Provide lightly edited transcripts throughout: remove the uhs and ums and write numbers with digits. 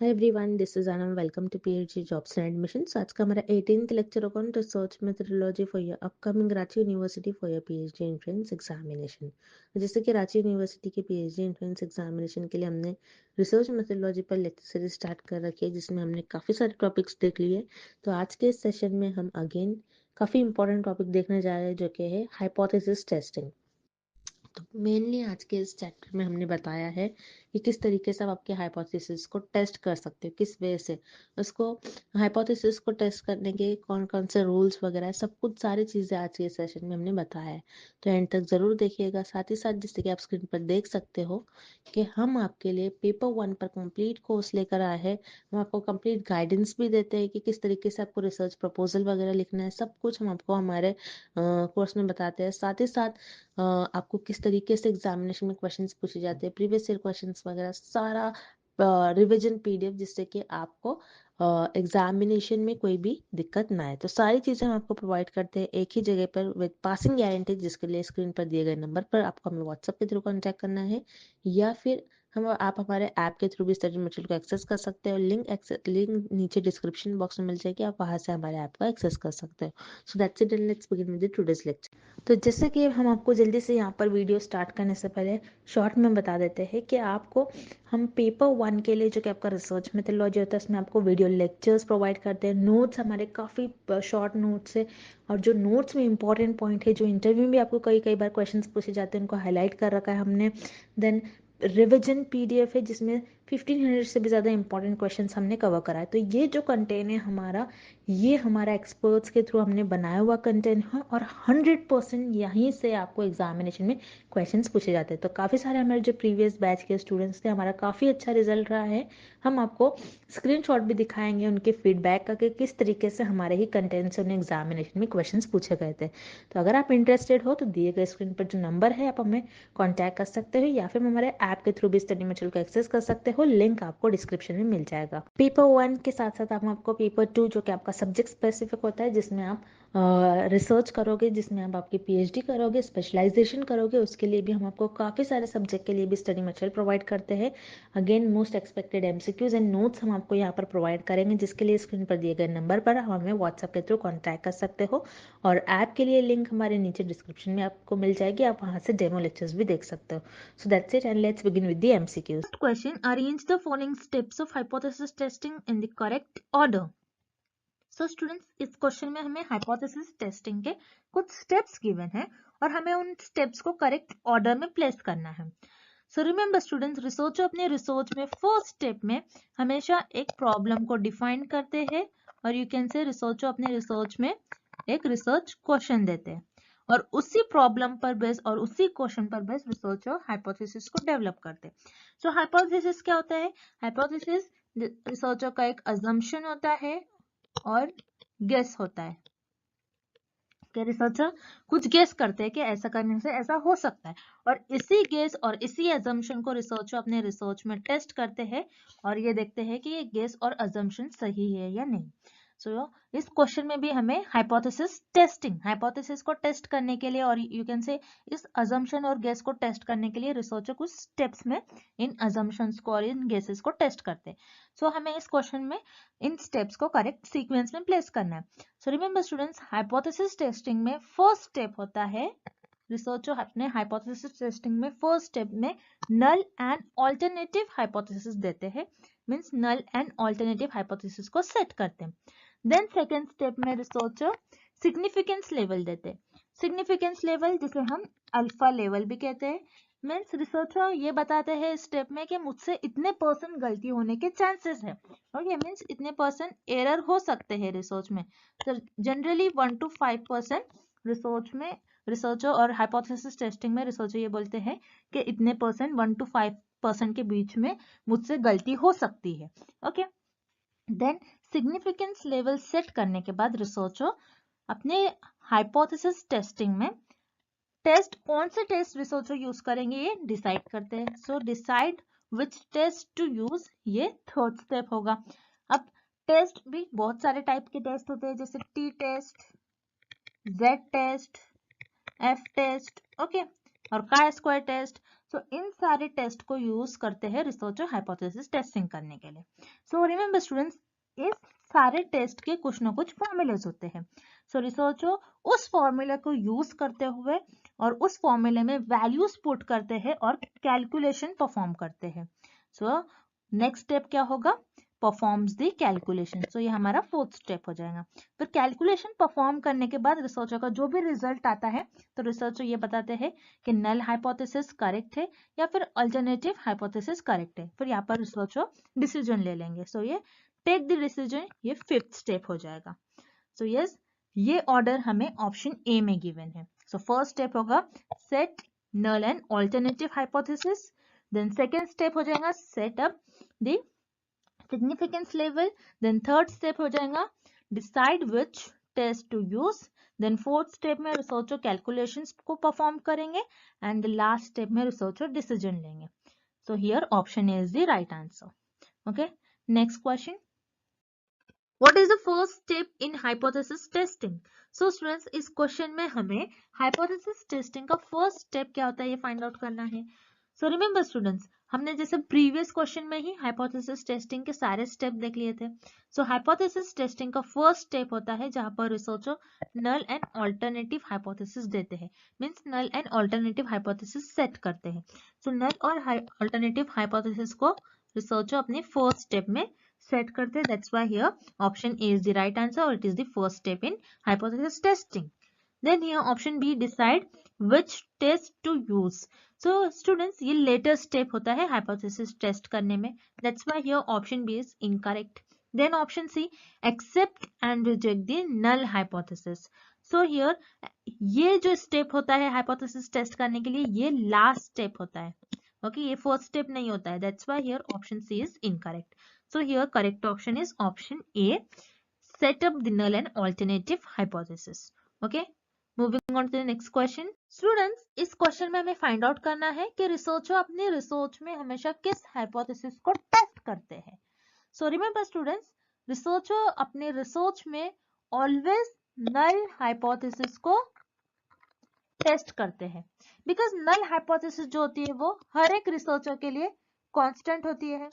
Hi everyone, this is Anam. Welcome to PhD jobs and admissions. आज का हमारा 18th lecture होगा on research methodology for your upcoming Ranchi University for your PhD entrance examination. जैसे कि Ranchi University के PhD entrance examination के लिए हमने रिसर्च मेथोडोलॉजी पर लेक्चर सीरीज स्टार्ट कर रखी है, जिसमें हमने काफ़ी सारे टॉपिक्स देख लिए। तो आज के इस सेशन में हम अगेन काफ़ी इंपॉर्टेंट टॉपिक देखने जा रहे हैं, जो कि है हाइपोथेसिस टेस्टिंग। तो मेनली आज के इस चैप्टर में हमने बताया है कि किस तरीके से आप आपके हाइपोथेसिस को टेस्ट कर सकते हो, किस वे से उसको हाइपोथेसिस को टेस्ट करने के कौन कौन से रूल्स वगैरह सब कुछ सारी चीज़ें आज के सेशन में हमने बताया है। तो एंड तक ज़रूर देखिएगा। साथ ही साथ जैसे कि आप स्क्रीन पर देख सकते हो कि हम आपके लिए पेपर 1 पर कंप्लीट कोर्स लेकर आए हैं। हम आपको कंप्लीट गाइडेंस भी देते हैं कि किस तरीके से आपको रिसर्च प्रपोजल वगैरह लिखना है। सब कुछ हम आपको हमारे कोर्स में बताते हैं। साथ ही साथ आपको किस तरीके से एग्जामिनेशन में क्वेश्चंस पूछे जाते हैं, प्रीवियस ईयर क्वेश्चंस वगैरह सारा रिवीजन पीडीएफ, जिससे कि आपको एग्जामिनेशन में कोई भी दिक्कत ना आए। तो सारी चीज़ें हम आपको प्रोवाइड करते हैं एक ही जगह पर विद पासिंग गारंटी, जिसके लिए स्क्रीन पर दिए गए नंबर पर आपको हमें व्हाट्सएप के थ्रू कॉन्टैक्ट करना है, या फिर आप हमारे ऐप के थ्रू भी स्टडी मटेरियल को एक्सेस कर सकते हो। लिंक नीचे डिस्क्रिप्शन बॉक्स में मिल जाएगी, आप वहां से हमारे ऐप को एक्सेस कर सकते हो। So that's it, and let's begin with today's lecture. तो जैसे कि हम आपको जल्दी से यहाँ पर वीडियो स्टार्ट करने से पहले शॉर्ट में बता देते हैं कि आपको हम पेपर 1 के लिए जो कि आपका रिसर्च मेथोडोलॉजी होता है, उसमें आपको वीडियो लेक्चर्स प्रोवाइड करते हैं। नोट्स हमारे काफ़ी शॉर्ट नोट्स है, और जो नोट्स में इंपॉर्टेंट पॉइंट है, जो इंटरव्यू में भी आपको कई कई बार क्वेश्चंस पूछे जाते हैं, उनको हाईलाइट कर रखा है हमने। देन रिविजन पीडीएफ है, जिसमें 1500 से भी ज़्यादा इंपॉर्टेंट क्वेश्चंस हमने कवर करा है। तो ये जो कंटेंट है हमारा, ये हमारा एक्सपर्ट्स के थ्रू हमने बनाया हुआ कंटेंट है, और 100% यहीं से आपको एग्जामिनेशन में क्वेश्चंस पूछे जाते हैं। तो काफ़ी सारे हमारे जो प्रीवियस बैच के स्टूडेंट्स थे, हमारा काफ़ी अच्छा रिजल्ट रहा है। हम आपको स्क्रीनशॉट भी दिखाएंगे उनके फीडबैक का, कि किस तरीके से हमारे ही कंटेंट से उन्हें एग्जामिनेशन में क्वेश्चंस पूछे गए थे। तो अगर आप इंटरेस्टेड हो तो दिए गए स्क्रीन पर जो नंबर है, आप हमें कॉन्टैक्ट कर सकते हो, या फिर हमारे ऐप के थ्रू भी स्टडी मटेरियल को एक्सेस कर सकते हो। लिंक आपको डिस्क्रिप्शन में मिल जाएगा। पेपर 1 के साथ साथ हम आपको पेपर 2, जो कि आपका सब्जेक्ट स्पेसिफिक होता है, जिसमें आप रिसर्च करोगे, जिसमें आप आपकी पीएचडी करोगे, स्पेशलाइजेशन करोगे, उसके लिए भी हम आपको काफ़ी सारे सब्जेक्ट के लिए भी स्टडी मटेरियल प्रोवाइड करते हैं। Again most expected MCQs and notes हम आपको यहाँ पर प्रोवाइड करेंगे, जिसके लिए स्क्रीन पर दिए गए नंबर पर आप हमें व्हाट्सएप के थ्रू कॉन्टैक्ट कर सकते हो। और ऐप के लिए लिंक हमारे नीचे डिस्क्रिप्शन में आपको मिल जाएगी, आप वहाँ से डेमो लेक्चर्स भी देख सकते हो। So that's it, and let's begin with the MCQs. First question: arrange the following steps of hypothesis testing in the correct order. So students, इस क्वेश्चन में हमें हाइपोथेसिस टेस्टिंग के कुछ स्टेप्स गिवन है, और हमें उन स्टेप्स को करेक्ट ऑर्डर में प्लेस करना है। सो रिमेंबर स्टूडेंट्स, रिसर्चर अपने रिसर्च में फर्स्ट स्टेप में हमेशा एक प्रॉब्लम को डिफाइन करते हैं, और यू कैन से रिसर्चर अपने रिसर्च में एक रिसर्च क्वेश्चन देते हैं, और उसी प्रॉब्लम पर बेस और उसी क्वेश्चन पर बेस रिसर्चर हाइपोथेसिस को डेवलप करते हैं। सो हाइपोथेसिस क्या होता है? हाइपोथेसिस रिसर्चर का एक अजम्पशन होता है और गेस होता है कि रिसर्चर कुछ गेस करते हैं कि ऐसा करने से ऐसा हो सकता है, और इसी गेस और इसी अजम्पशन को रिसर्चर अपने रिसर्च में टेस्ट करते हैं, और ये देखते हैं कि ये गेस और अजम्पशन सही है या नहीं। सो इस क्वेश्चन में भी हमें हाइपोथेसिस को टेस्ट करने के लिए, और यू कैन से इस अजम्पशन और गेस को टेस्ट करने के लिए रिसर्चर कुछ स्टेप्स में इन अजम्पशंस को और इन गेसेस को टेस्ट करते हैं। सो हमें इस क्वेश्चन में इन स्टेप्स को करेक्ट सीक्वेंस में प्लेस करना है। So remember students, hypothesis testing में फर्स्ट स्टेप होता है, रिसर्चर अपने हाइपोथेसिस टेस्टिंग में फर्स्ट स्टेप में नल एंड ऑल्टरनेटिव हाइपोथेसिस देते हैं, means null and alternative hypothesis को सेट करते हैं। देन सेकंड स्टेप में रिसर्चर सिग्निफिकेंस लेवल देते हैं। सिग्निफिकेंस लेवल, जिसे हम अल्फा लेवल भी कहते हैं, मीन्स रिसर्चर ये बताते हैं इस स्टेप में कि मुझसे इतने परसेंट गलती होने के चांसेस है, ओके, मीन्स इतने परसेंट एरर हो सकते हैं रिसर्च में। तो जनरली 1 to 5% रिसर्च में रिसर्चर और हाइपोथेसिस टेस्टिंग में रिसर्चर ये बोलते हैं कि इतने परसेंट 1 to 5% के बीच में मुझसे गलती हो सकती है, okay. Then significance level set करने के बाद रिसर्चर अपने हाइपोथेसिस टेस्टिंग में कौन से टेस्ट रिसर्चर यूज करेंगे ये डिसाइड करते हैं। So decide which test to use, ये थर्ड स्टेप होगा। अब टेस्ट भी बहुत सारे टाइप के टेस्ट होते हैं, जैसे T test, Z test, F test, okay, और का स्क्वायर टेस्ट। सो इन सारे टेस्ट को यूज करते हैं रिसर्च और हाइपोथेसिस टेस्टिंग करने के लिए। सो रिमेंबर स्टूडेंट्स, इस सारे टेस्ट के कुछ ना कुछ फॉर्मूलेस होते हैं। सो रिसर्चर उस फॉर्मूले को यूज करते हुए और उस फॉर्मूले में वैल्यूज पुट करते हैं और कैलकुलेशन परफॉर्म करते हैं। सो नेक्स्ट स्टेप क्या होगा? Performs the calculation. सो ये हमारा फोर्थ स्टेप हो जाएगा। फिर कैलकुलेशन परफॉर्म करने के बाद रिसर्चर का जो भी रिजल्ट आता है, तो रिसर्चर ये बताते हैं कि नल हाइपोथेसिस करेक्ट है या फिर अल्टरनेटिव हाइपोथेसिस करेक्ट है। फिर यहाँ पर रिसर्चर डिसीजन ले लेंगे। सो ये टेक द डिसीजन, ये फिफ्थ स्टेप हो जाएगा। सो यस, ये ऑर्डर हमें ऑप्शन ए में गिवन है। सो फर्स्ट स्टेप होगा set null and alternative hypothesis. Then second step हो जाएगा set up the significance level. Then third step हो जाएगा decide which test to use. Then fourth step में researcher calculations को perform करेंगे and the last step में researcher decision लेंगे। So here option A is the right answer. Okay, next question, What is the first step in hypothesis testing? So students, इस question में हमें hypothesis testing का first step क्या होता है ये फाइंड आउट करना है। सो रिमेंबर स्टूडेंट्स, हमने जैसे प्रीवियस क्वेश्चन में ही हाइपोथेसिस टेस्टिंग के सारे स्टेप देख लिए थे। सो हाइपोथेसिस टेस्टिंग का फर्स्ट स्टेप होता है जहां पर researcher null and alternative hypothesis देते हैं, means null and alternative hypothesis set करते हैं। सो नल और ऑल्टरनेटिव हाइपोथेसिस को रिसर्चर अपने फर्स्ट स्टेप में सेट करते हैं। That's why here option A is the right answer और it is the first step in hypothesis testing. Then here option B, decide which test to use. So students, ये later step होता है hypothesis test करने में. That's why here option B is incorrect. Then option C, accept and reject the null hypothesis. So here ये जो step होता है hypothesis test करने के लिए, ये last step होता है. Okay, ये first step नहीं होता है. That's why here option C is incorrect. So here correct option is option A, set up the null and alternative hypothesis. Okay. Moving on to the next question. Students, इस question में हमें find out करना है कि researcher अपने research में हमेशा किस हाइपोथेसिस को टेस्ट करते हैं। सो रिमेंबर स्टूडेंट्स, रिसर्चर अपने रिसर्च में ऑलवेज नल हाइपोथेसिस को टेस्ट करते हैं, बिकॉज नल हाइपोथेसिस जो होती है वो हर एक रिसर्चर के लिए कांस्टेंट होती है।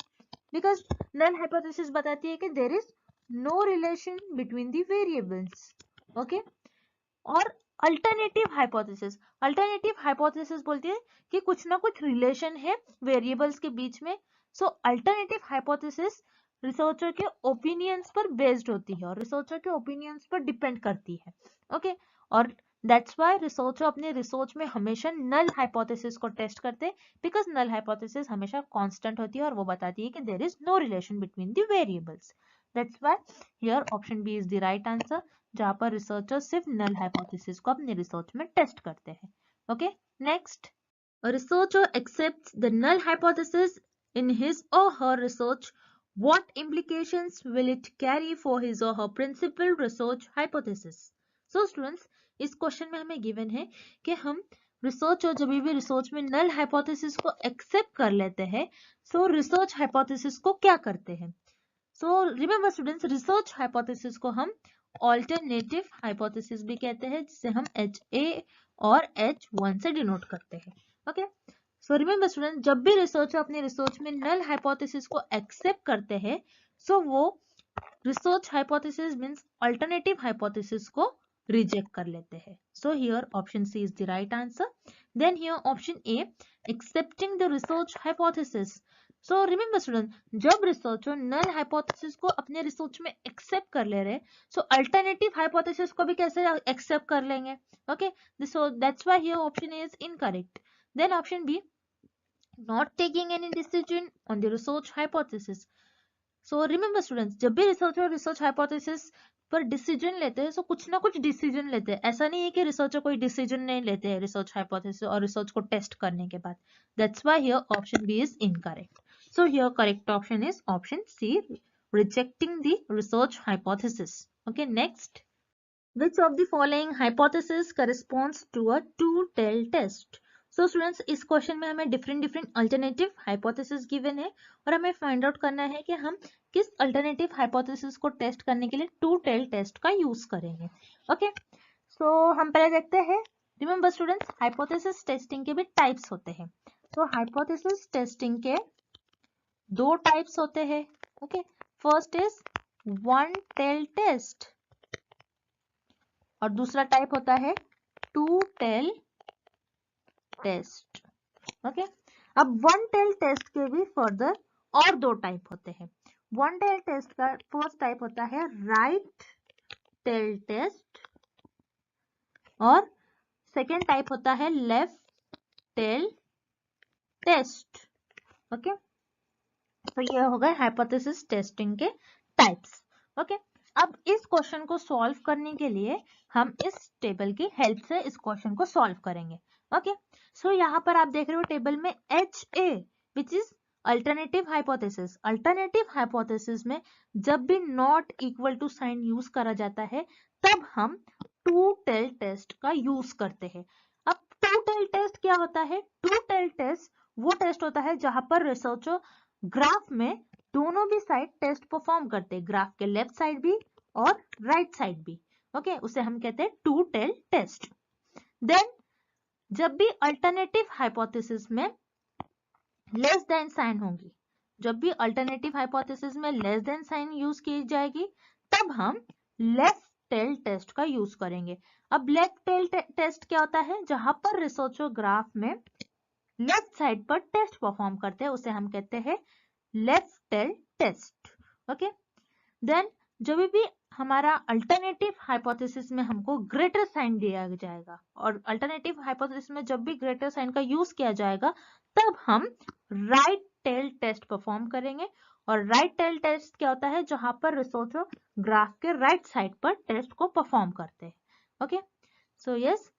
बिकॉज नल हाइपोथेसिस बताती है कि there is no relation between the variables. Okay, और अल्टरनेटिव हाइपोथेसिस बोलती है कि कुछ ना कुछ रिलेशन है वेरिएबल्स के बीच में। सो अल्टरनेटिव हाइपोथेसिस रिसर्चर के ओपिनियंस पर बेस्ड होती है और रिसर्चर के ओपिनियंस पर डिपेंड करती है। ओके, और दैट्स व्हाई रिसर्चर अपने रिसर्च में हमेशा नल हाइपोथेसिस को टेस्ट करते हैं, बिकॉज नल हाइपोथेसिस हमेशा कांस्टेंट होती है और वो बताती है कि there is no relation between the variables. That's why here option B is the right answer, जहां पर रिसर्चर सिर्फ नल हाइपोथेसिस को अपने रिसर्च में टेस्ट करते हैं। Okay, next, a researcher accepts the null hypothesis in his or her research. What implications will it carry for his or her principal research hypothesis? So students, इस question में हमें given है कि हम research और जब भी रिसर्च में नल हाइपोथेसिस को एक्सेप्ट कर लेते हैं, सो रिसर्च हाइपोथेसिस को क्या करते हैं। सो रिमेंबर स्टूडेंट्स, रिसर्च हाइपोथेसिस को हम ऑल्टरनेटिव हाइपोथेसिस भी कहते हैं, जिसे हम HA और H1 से डिनोट करते हैं। ओके, सो रिमेंबर स्टूडेंट, जब भी रिसर्चर अपने रिसर्च में नल हाइपोथेसिस को एक्सेप्ट करते हैं, सो वो research hypothesis means alternative hypothesis को रिजेक्ट कर लेते हैं। So here option C is the right answer. Then here option A, accepting the research hypothesis. So remember student, जब रिसर्चर नल हाइपोथेसिस को अपने रिसर्च में एक्सेप्ट कर ले रहे, सो अल्टरनेटिव हाइपोथेसिस को भी कैसे एक्सेप्ट कर लेंगे। Okay, so that's why here option A is incorrect. Then option B, not taking any decision on the research hypothesis. So remember students, जब भी रिसर्चर रिसर्च हाइपोथेसिस पर डिसीजन लेते हैं, सो कुछ ना कुछ डिसीजन लेते हैं। ऐसा नहीं है कि रिसर्चर कोई डिसीजन नहीं लेते हैं रिसर्च हाइपोथेसिस और रिसर्च को टेस्ट करने के बाद। That's why here option B is incorrect. So here correct option is option C, rejecting the research hypothesis. Okay, next. Which of the following hypothesis corresponds to a two-tail test? So students, इस question में हमें different alternative hypothesis given है और हमें find out करना है कि हम किस अल्टरनेटिव हाइपोथेसिस को टेस्ट करने के लिए टू टेल टेस्ट का यूज करेंगे। ओके, सो हम पहले देखते हैं। रिमेंबर स्टूडेंट्स, हाइपोथेसिस टेस्टिंग के भी टाइप्स होते हैं। तो हाइपोथेसिस टेस्टिंग के दो टाइप्स होते हैं। Okay, first is one tail test और दूसरा टाइप होता है टू टेल टेस्ट। ओके, अब वन टेल टेस्ट के भी फर्दर और दो टाइप होते हैं। वन टेल टेस्ट का फर्स्ट टाइप होता है राइट टेल टेस्ट और सेकेंड टाइप होता है लेफ्ट टेल टेस्ट। ओके, तो ये हो गए हाइपोथेसिस टेस्टिंग के टाइप्स। ओके, अब इस क्वेश्चन को सॉल्व करने के लिए हम इस टेबल की हेल्प से इस क्वेश्चन को सॉल्व करेंगे। ओके, सो यहाँ पर आप देख रहे हो टेबल में HA which is alternative hypothesis. Alternative hypothesis में जब भी not equal to sign use करा जाता है तब हम टू टेल टेस्ट का यूज करते हैं। अब टू टेल टेस्ट क्या होता है? टू टेल टेस्ट वो टेस्ट होता है जहां पर रिसर्चर ग्राफ में दोनों भी साइड टेस्ट परफॉर्म करते हैं, ग्राफ के लेफ्ट साइड भी और राइट साइड भी। ओके, उसे हम कहते हैं टू टेल टेस्ट। देन जब भी अल्टरनेटिव हाइपोथेसिस में लेस देन साइन होगी, जब भी अल्टरनेटिव हाइपोथेसिस में लेस देन साइन यूज की जाएगी तब हम लेफ्ट टेल टेस्ट का यूज करेंगे। अब लेफ्ट टेल टेस्ट क्या होता है? जहां पर रिसर्चर ग्राफ में लेफ्ट साइड पर टेस्ट परफॉर्म करते हैं उसे हम कहते हैं left tail test. Okay, then जब भी हमारा अल्टरनेटिव हाइपोथेसिस में हमको ग्रेटर साइन दिया जाएगा और अल्टरनेटिव हाइपोथेसिस में जब भी ग्रेटर साइन का यूज किया जाएगा तब हम राइट टेल टेस्ट परफॉर्म करेंगे। और राइट टेल टेस्ट क्या होता है? जहां पर रिसर्चर ग्राफ के राइट साइड पर टेस्ट को परफॉर्म करते हैं। Okay, so yes,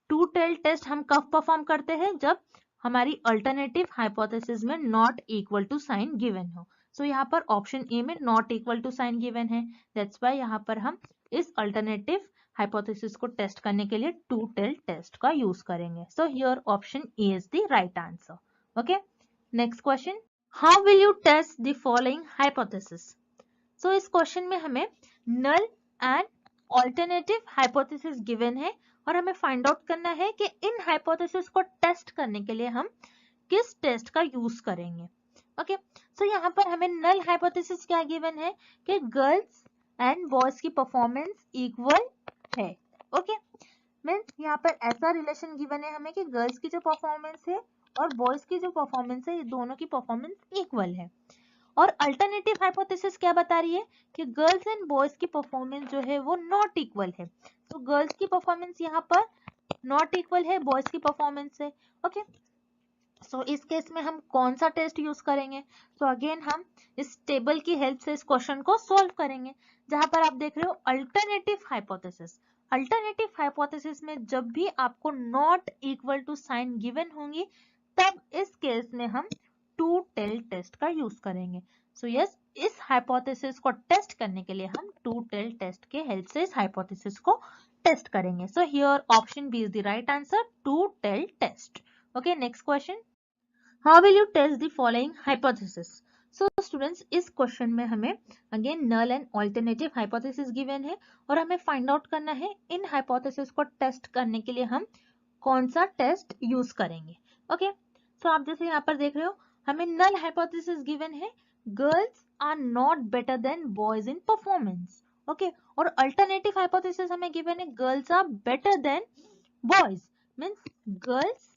two tail test हम कब परफॉर्म करते हैं? जब हमारी अल्टरनेटिव हाइपोथेसिस में not equal to sign given हो। सो यहाँ पर ऑप्शन ए में not equal to sign given है, दैट्स व्हाई यहाँ पर हम इस अल्टरनेटिव हाइपोथेसिस को टेस्ट करने के लिए टू टेल टेस्ट का यूज करेंगे। So here option A is the right answer. Okay, next question, how will you test the following hypothesis? So इस क्वेश्चन में हमें null and alternative hypothesis given है और हमें फाइंड आउट करना है कि इन हाइपोथेसिस को टेस्ट करने के लिए हम किस टेस्ट का यूज करेंगे। ओके, सो यहाँ पर हमें नल हाइपोथेसिस क्या गिवन है कि गर्ल्स एंड बॉयज की परफॉर्मेंस इक्वल है। ओके, मीन्स यहाँ पर ऐसा रिलेशन गिवन है हमें कि गर्ल्स की जो परफॉर्मेंस है और बॉयज की जो परफॉर्मेंस है ये दोनों की परफॉर्मेंस इक्वल है। और अल्टरनेटिव हाइपोथेसिस क्या बता रही है कि गर्ल्स एंड बॉयज की परफॉर्मेंस जो है वो नॉट इक्वल है। तो गर्ल्स की परफॉर्मेंस यहाँ पर नॉट इक्वल है बॉयज की परफॉर्मेंस से। ओके, सो इस केस में हम कौन सा टेस्ट यूज करेंगे? सो अगेन हम इस टेबल की हेल्प से इस क्वेश्चन को सॉल्व करेंगे। जहां पर आप देख रहे हो अल्टरनेटिव हाइपोथेसिस, अल्टरनेटिव हाइपोथेसिस में जब भी आपको not equal to sign given होंगी तब इस केस में हम टू टेल टेस्ट का यूज करेंगे। सो यस, इस हाइपोथेसिस को टेस्ट करने के लिए हम टू टेल टेस्ट के हेल्प से इस हाइपोथेसिस को टेस्ट करेंगे। So here option B is the right answer, two tail test. Okay, next question, how will you test the following hypothesis? So students, इस क्वेश्चन में हमें again null and alternative hypothesis given है और हमें find out करना है इन hypothesis को test करने के लिए हम कौन सा टेस्ट यूज करेंगे। ओके, सो आप जैसे यहाँ पर देख रहे हो हमें नल हाइपोथेसिस गिवन है girls are not better than boys in performance. Okay, और अल्टरनेटिव हाइपोथेसिस हमें गिवन है girls are better than boys, means girls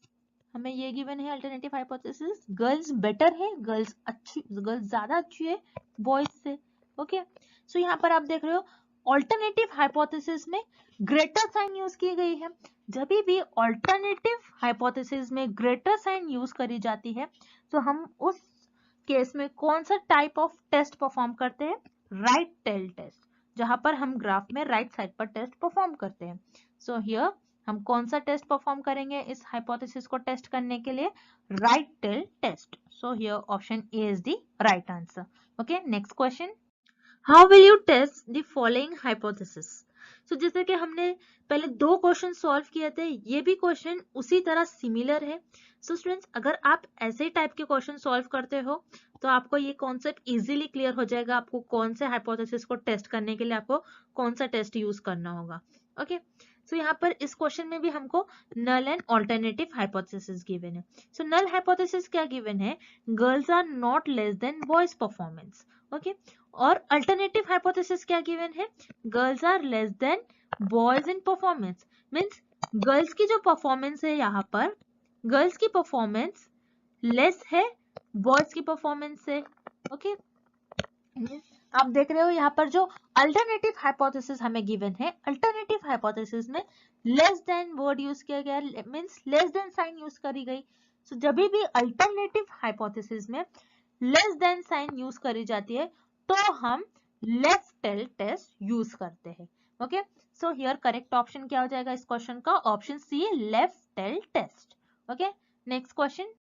हमें ये गिवन है अल्टरनेटिव हाइपोथेसिस गर्ल्स बेटर है, गर्ल्स अच्छी, गर्ल्स ज्यादा अच्छी है बॉयज से। ओके, सो यहाँ पर आप देख रहे हो ऑल्टरनेटिव हाइपोथेसिस में ग्रेटर साइन यूज की गई है। जब भी ऑल्टरनेटिव हाइपोथेसिस में ग्रेटर साइन यूज करी जाती है तो हम उस केस में कौन सा टाइप ऑफ टेस्ट परफॉर्म करते हैं? राइट टेल टेस्ट, जहां पर हम ग्राफ में राइट साइड पर टेस्ट परफॉर्म करते हैं। सो हियर हम कौन सा टेस्ट परफॉर्म करेंगे इस हाइपोथेसिस को टेस्ट करने के लिए? Right tail test. So here option A is the right answer. Okay, next question, how will you test the following hypothesis? So जैसे कि हमने पहले दो क्वेश्चन सॉल्व किए थे, ये भी क्वेश्चन उसी तरह सिमिलर है। सो स्टूडेंट्स, अगर आप ऐसे टाइप के क्वेश्चन सॉल्व करते हो तो आपको ये कॉन्सेप्ट इजीली क्लियर हो जाएगा, आपको कौन से हाइपोथेसिस को टेस्ट करने के लिए आपको कौन सा टेस्ट यूज करना होगा। ओके, सो यहाँ पर इस क्वेश्चन में भी हमको null and alternative hypothesis given है. सो नल हाइपोथेसिस क्या गिवन है? Girls are not less than boys performance. Okay, और अल्टरनेटिव हाइपोथेसिस क्या गिवन है? Girls are less than boys in performance. Means girls की जो परफॉर्मेंस है यहाँ पर, गर्ल्स की परफॉर्मेंस लेस है बॉयज की परफॉर्मेंस से. ओके, आप देख रहे हो यहाँ पर जो अल्टरनेटिव हाइपोथेसिस हमें गिवन है, अल्टरनेटिव हाइपोथेसिस में लेस देन वर्ड यूज किया गया, means less than sign use करी गई. सो जब भी अल्टरनेटिव हाइपोथेसिस में लेस देन साइन यूज करी जाती है तो हम लेफ्ट टेल टेस्ट यूज करते हैं. Okay, so here correct option क्या हो जाएगा इस क्वेश्चन का? Option C, left tail test. Okay, next question.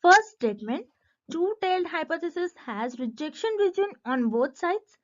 First statement, two-tailed hypothesis has rejection region on both sides.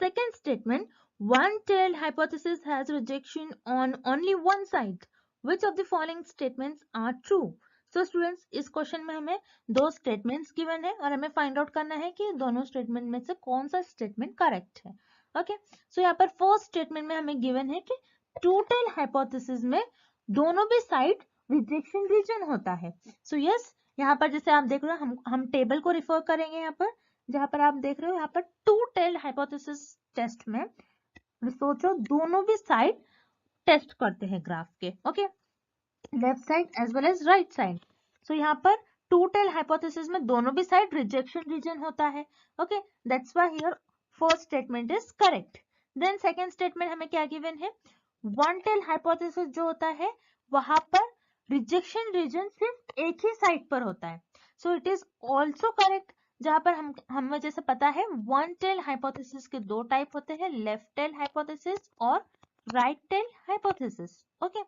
Second statement, one-tailed hypothesis has rejection on only one side. Which of the following statements are true? So students, इस question में हमें दो statements given है और हमें find out करना है कि दोनों statement में से कौन सा statement correct है. Okay, so यहाँ पर first statement में हमें given है कि two-tailed hypothesis में दोनों भी side rejection region होता है. So yes, यहाँ पर जैसे आप देख रहे हो, हम टेबल को रिफर करेंगे यहाँ पर, जहाँ पर आप देख रहे हो यहाँ पर टू टेल्ड हाइपोथेसिस टेस्ट में सोचो दोनों भी साइड टेस्ट करते हैं ग्राफ के. Okay, left side as well as right side. So यहाँ पर टू टेल्ड हाइपोथेसिस में दोनों भी साइड रिजेक्शन रीजन होता है. Okay, that's why here first statement is correct. Then second statement हमें क्या गिवन है? वन टेल्ड हाइपोथेसिस जो होता है वहां पर रिजेक्शन रीजन सिर्फ एक ही साइड पर होता है. So it is also correct, जहां पर हमें जैसे पता है वन टेल हाइपोथेसिस के दो टाइप होते हैं, लेफ्ट टेल हाइपोथेसिस और राइट टेल हाइपोथेसिस. ओके,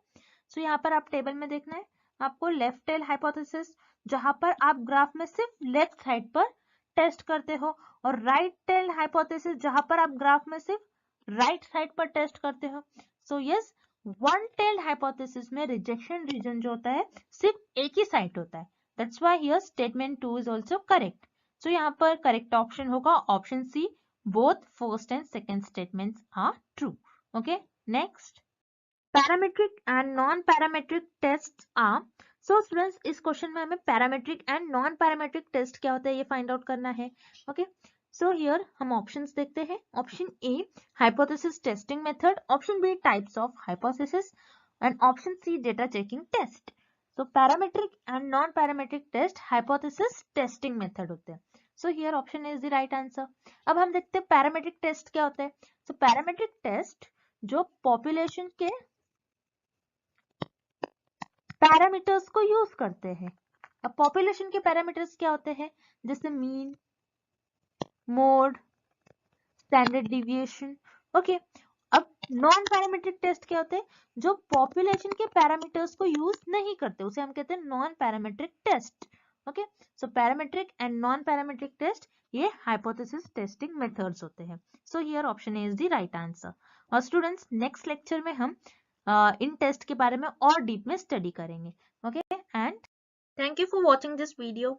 सो यहाँ पर आप टेबल में देखना है आपको लेफ्ट टेल हाइपोथेसिस, जहां पर आप ग्राफ में सिर्फ लेफ्ट साइड पर टेस्ट करते हो, और राइट टेल हाइपोथेसिस जहां पर आप ग्राफ में सिर्फ राइट साइड पर टेस्ट करते हो. So yes, one tailed hypothesis में रिजेक्शन रीजन जो होता है सिर्फ एक ही साइड होता है. That's why here statement 2 is also correct. So यहाँ पर करेक्ट ऑप्शन होगा option C, both first and second statements are true. Okay, next, parametric and non parametric tests are. So students, इस क्वेश्चन में हमें parametric and non parametric test क्या होता है ये फाइंड आउट करना है. ओके, सो हियर हम ऑप्शंस देखते हैं. Option A, hypothesis testing method. Option B, types of hypothesis. And option C, data checking test. So parametric and non parametric test hypothesis testing method होते हैं. So here option is the right answer. अब हम देखते हैं parametric test क्या होता है. So parametric test जो पॉपुलेशन के पैरामीटर्स को यूज करते हैं. अब पॉपुलेशन के पैरामीटर्स क्या होते हैं? जैसे mean, mode, standard deviation. Okay, अब नॉन पैरामीट्रिक टेस्ट क्या होते हैं? जो पॉपुलेशन के पैरामीटर्स को यूज नहीं करते, उसे हम कहते हैं non parametric test. Okay, so parametric and non parametric test ये हाइपोथेसिस टेस्टिंग मेथड्स होते हैं. So here option is the right answer. और स्टूडेंट्स, नेक्स्ट लेक्चर में हम इन टेस्ट के बारे में और डीप में स्टडी करेंगे. Okay, and thank you for watching this video.